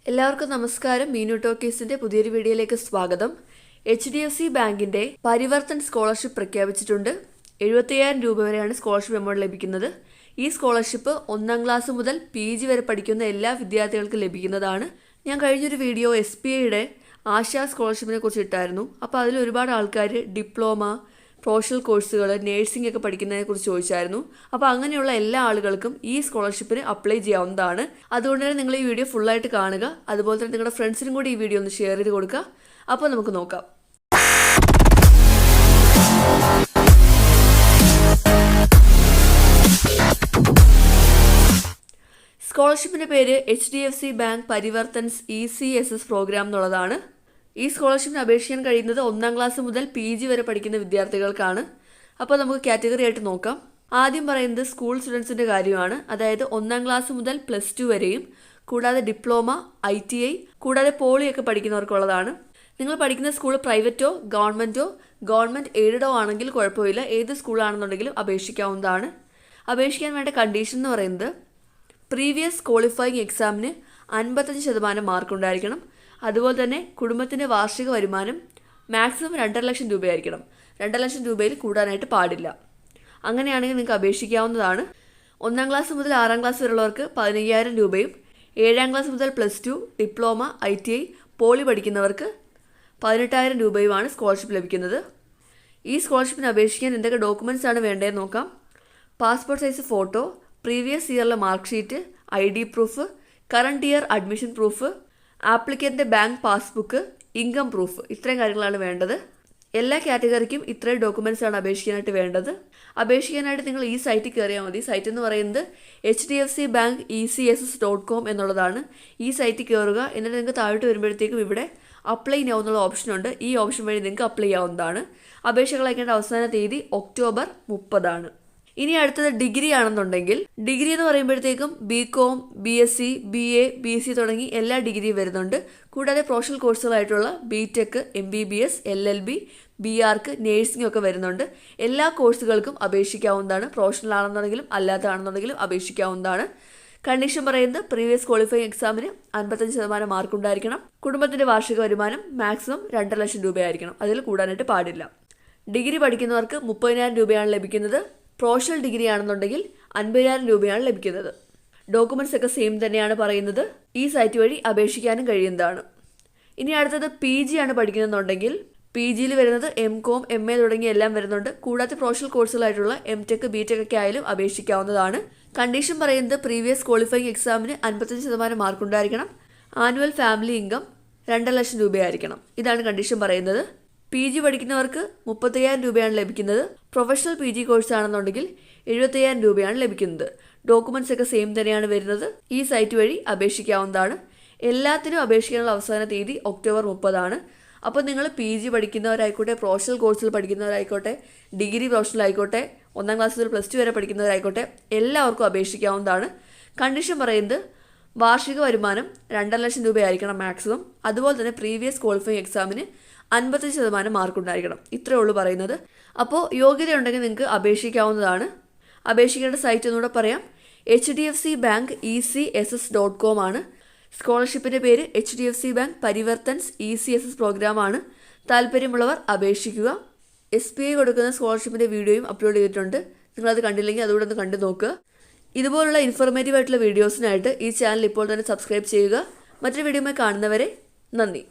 എല്ലാവർക്കും നമസ്കാരം. മീനു ടോക്കീസിന്റെ പുതിയൊരു വീഡിയോയിലേക്ക് സ്വാഗതം. HDFC ബാങ്കിന്റെ പരിവർത്തൻ സ്കോളർഷിപ്പ് പ്രഖ്യാപിച്ചിട്ടുണ്ട്. 75,000 രൂപ വരെയാണ് സ്കോളർഷിപ്പ് എമൗണ്ട് ലഭിക്കുന്നത്. ഈ സ്കോളർഷിപ്പ് 1ാം ക്ലാസ് മുതൽ PG വരെ പഠിക്കുന്ന എല്ലാ വിദ്യാർത്ഥികൾക്കും ലഭിക്കുന്നതാണ്. ഞാൻ കഴിഞ്ഞൊരു വീഡിയോ SBIയുടെ ആശാ സ്കോളർഷിപ്പിനെ കുറിച്ച് ഇട്ടായിരുന്നു. അപ്പോൾ അതിൽ ഒരുപാട് ആൾക്കാർ ഡിപ്ലോമ, പ്രൊഫഷണൽ കോഴ്സുകൾ, നേഴ്സിംഗ് ഒക്കെ പഠിക്കുന്നതിനെ കുറിച്ച് ചോദിച്ചായിരുന്നു. അപ്പോൾ അങ്ങനെയുള്ള എല്ലാ ആളുകൾക്കും ഈ സ്കോളർഷിപ്പിന് അപ്ലൈ ചെയ്യാവുന്നതാണ്. അതുകൊണ്ട് തന്നെ നിങ്ങൾ ഈ വീഡിയോ ഫുള്ളായിട്ട് കാണുക. അതുപോലെ തന്നെ നിങ്ങളുടെ ഫ്രണ്ട്സിനും കൂടി ഈ വീഡിയോ ഒന്ന് ഷെയർ ചെയ്ത് കൊടുക്കുക. അപ്പോൾ നമുക്ക് നോക്കാം. സ്കോളർഷിപ്പിൻ്റെ പേര് HDFC ബാങ്ക് പരിവർത്തൻസ് ECSS പ്രോഗ്രാം എന്നുള്ളതാണ്. ഈ സ്കോളർഷിപ്പിന് അപേക്ഷിക്കാൻ കഴിയുന്നത് 1ാം ക്ലാസ് മുതൽ PG വരെ പഠിക്കുന്ന വിദ്യാർത്ഥികൾക്കാണ്. അപ്പോൾ നമുക്ക് കാറ്റഗറി ആയിട്ട് നോക്കാം. ആദ്യം പറയുന്നത് സ്കൂൾ സ്റ്റുഡൻസിൻ്റെ കാര്യമാണ്. അതായത് 1ാം ക്ലാസ് മുതൽ +2 വരെയും കൂടാതെ ഡിപ്ലോമ, ITI കൂടാതെ പോളിയൊക്കെ പഠിക്കുന്നവർക്കുള്ളതാണ്. നിങ്ങൾ പഠിക്കുന്ന സ്കൂൾ പ്രൈവറ്റോ ഗവൺമെൻറ് എയ്ഡഡോ ആണെങ്കിൽ കുഴപ്പമില്ല. ഏത് സ്കൂളാണെന്നുണ്ടെങ്കിലും അപേക്ഷിക്കാവുന്നതാണ്. അപേക്ഷിക്കാൻ വേണ്ട കണ്ടീഷൻ എന്ന് പറയുന്നത് പ്രീവിയസ് ക്വാളിഫയിങ് എക്സാമിന് 55% മാർക്ക് ഉണ്ടായിരിക്കണം. അതുപോലെ തന്നെ കുടുംബത്തിൻ്റെ വാർഷിക വരുമാനം മാക്സിമം 2.5 ലക്ഷം രൂപയായിരിക്കണം. 2.5 ലക്ഷം രൂപയിൽ കൂടാനായിട്ട് പാടില്ല. അങ്ങനെയാണെങ്കിൽ നിങ്ങൾക്ക് അപേക്ഷിക്കാവുന്നതാണ്. 1ാം ക്ലാസ് മുതൽ 6ാം ക്ലാസ് വരെയുള്ളവർക്ക് 15,000 രൂപയും 7ാം ക്ലാസ് മുതൽ +2 ഡിപ്ലോമ, ITI, പോളി പഠിക്കുന്നവർക്ക് 18,000 രൂപയുമാണ് സ്കോളർഷിപ്പ് ലഭിക്കുന്നത്. ഈ സ്കോളർഷിപ്പിന് അപേക്ഷിക്കാൻ എന്തൊക്കെ ഡോക്യുമെൻറ്റ്സ് ആണ് വേണ്ടതെന്ന് നോക്കാം. പാസ്പോർട്ട് സൈസ് ഫോട്ടോ, പ്രീവിയസ് ഇയറിലെ mark sheet, ID proof, current year admission proof, ആപ്ലിക്കൻ്റെ ബാങ്ക് പാസ്ബുക്ക്, ഇൻകം പ്രൂഫ്, ഇത്രയും കാര്യങ്ങളാണ് വേണ്ടത്. എല്ലാ കാറ്റഗറിക്കും ഇത്രയും ഡോക്യുമെൻറ്റ്സ് ആണ് അപേക്ഷിക്കാനായിട്ട് വേണ്ടത്. അപേക്ഷിക്കാനായിട്ട് നിങ്ങൾ ഈ സൈറ്റിൽ കയറിയാൽ മതി. സൈറ്റ് എന്ന് പറയുന്നത് HDFCBankECSS.com എന്നുള്ളതാണ്. ഈ സൈറ്റിൽ കയറുക. എന്നിട്ട് നിങ്ങൾക്ക് താഴോട്ട് വരുമ്പോഴത്തേക്കും ഇവിടെ അപ്ലൈ നൗ എന്നുള്ള ഓപ്ഷനുണ്ട്. ഈ ഓപ്ഷൻ വഴി നിങ്ങൾക്ക് അപ്ലൈ ചെയ്യാവുന്നതാണ്. അപേക്ഷകൾ അയക്കേണ്ട അവസാന തീയതി ഒക്ടോബർ 30 ഇനി അടുത്തത് ഡിഗ്രി ആണെന്നുണ്ടെങ്കിൽ, ഡിഗ്രി എന്ന് പറയുമ്പോഴത്തേക്കും BCom, BSc, BA, BSc തുടങ്ങി എല്ലാ ഡിഗ്രിയും വരുന്നുണ്ട്. കൂടാതെ പ്രൊഫഷണൽ കോഴ്സുകളായിട്ടുള്ള BTech, MBBS, LLB, BArc, nursing ഒക്കെ വരുന്നുണ്ട്. എല്ലാ കോഴ്സുകൾക്കും അപേക്ഷിക്കാവുന്നതാണ്. പ്രൊഫഷണൽ ആണെന്നുണ്ടെങ്കിലും അല്ലാത്തതാണെന്നുണ്ടെങ്കിലും അപേക്ഷിക്കാവുന്നതാണ്. കണ്ടീഷൻ പറയുന്നത് പ്രീവിയസ് ക്വാളിഫയിങ് എക്സാമിന് 55% മാർക്ക് ഉണ്ടായിരിക്കണം. കുടുംബത്തിൻ്റെ വാർഷിക വരുമാനം മാക്സിമം 2.5 ലക്ഷം രൂപയായിരിക്കണം. അതിൽ കൂടാനായിട്ട് പാടില്ല. ഡിഗ്രി പഠിക്കുന്നവർക്ക് 30,000 രൂപയാണ് ലഭിക്കുന്നത്. പ്രൊഫഷണൽ ഡിഗ്രി ആണെന്നുണ്ടെങ്കിൽ 50,000 രൂപയാണ് ലഭിക്കുന്നത്. ഡോക്യുമെൻറ്റ്സ് ഒക്കെ സെയിം തന്നെയാണ് പറയുന്നത്. ഈ സൈറ്റ് വഴി അപേക്ഷിക്കാനും കഴിയുന്നതാണ്. ഇനി അടുത്തത് PG ആണ് പഠിക്കുന്നതെന്നുണ്ടെങ്കിൽ PGയിൽ വരുന്നത് MCom, MA തുടങ്ങിയ എല്ലാം വരുന്നുണ്ട്. കൂടാതെ പ്രൊഫഷണൽ കോഴ്സുകളായിട്ടുള്ള MTech, BTech ഒക്കെ ആയാലും അപേക്ഷിക്കാവുന്നതാണ്. കണ്ടീഷൻ പറയുന്നത് പ്രീവിയസ് ക്വാളിഫയിങ് എക്സാമിന് 55% മാർക്ക് ഉണ്ടായിരിക്കണം. ആനുവൽ ഫാമിലി ഇൻകം 2.5 ലക്ഷം രൂപയായിരിക്കണം. ഇതാണ് കണ്ടീഷൻ പറയുന്നത്. PG പഠിക്കുന്നവർക്ക് 30,000 രൂപയാണ് ലഭിക്കുന്നത്. പ്രൊഫഷണൽ PG കോഴ്സ് ആണെന്നുണ്ടെങ്കിൽ 75,000 രൂപയാണ് ലഭിക്കുന്നത്. ഡോക്യുമെൻറ്റ്സ് ഒക്കെ സെയിം തന്നെയാണ് വരുന്നത്. ഈ സൈറ്റ് വഴി അപേക്ഷിക്കാവുന്നതാണ്. എല്ലാത്തിനും അപേക്ഷിക്കാനുള്ള അവസാന തീയതി ഒക്ടോബർ 30 അപ്പോൾ നിങ്ങൾ PG പഠിക്കുന്നവരായിക്കോട്ടെ, പ്രൊഫഷണൽ കോഴ്സിൽ പഠിക്കുന്നവരായിക്കോട്ടെ, ഡിഗ്രി പ്രൊഫഷണൽ ആയിക്കോട്ടെ, 1ാം ക്ലാസ് മുതൽ +2 വരെ പഠിക്കുന്നവരായിക്കോട്ടെ, എല്ലാവർക്കും അപേക്ഷിക്കാവുന്നതാണ്. കണ്ടീഷൻ പറയുന്നത് വാർഷിക വരുമാനം 2.5 ലക്ഷം രൂപയായിരിക്കണം മാക്സിമം. അതുപോലെ തന്നെ പ്രീവിയസ് ക്വാളിഫയിങ് എക്സാമിന് 55% മാർക്ക് ഉണ്ടായിരിക്കണം. ഇത്രയേ ഉള്ളൂ പറയുന്നത്. അപ്പോൾ യോഗ്യതയുണ്ടെങ്കിൽ നിങ്ങൾക്ക് അപേക്ഷിക്കാവുന്നതാണ്. അപേക്ഷിക്കേണ്ട സൈറ്റ് ഒന്നുകൂടെ പറയാം. HDFCBankECSS.com ആണ്. സ്കോളർഷിപ്പിൻ്റെ പേര് HDFC ബാങ്ക് പരിവർത്തൻസ് ECSS പ്രോഗ്രാമാണ്. താല്പര്യമുള്ളവർ അപേക്ഷിക്കുക. SBI കൊടുക്കുന്ന സ്കോളർഷിപ്പിൻ്റെ വീഡിയോയും അപ്ലോഡ് ചെയ്തിട്ടുണ്ട്. നിങ്ങളത് കണ്ടില്ലെങ്കിൽ അതുകൂടെ ഒന്ന് കണ്ടു നോക്കുക. ഇതുപോലുള്ള ഇൻഫോർമേറ്റീവ് ആയിട്ടുള്ള വീഡിയോസിനായിട്ട് ഈ ചാനൽ ഇപ്പോൾ തന്നെ സബ്സ്ക്രൈബ് ചെയ്യുക. മറ്റൊരു വീഡിയോയുമായി കാണുന്നവരെ നന്ദി.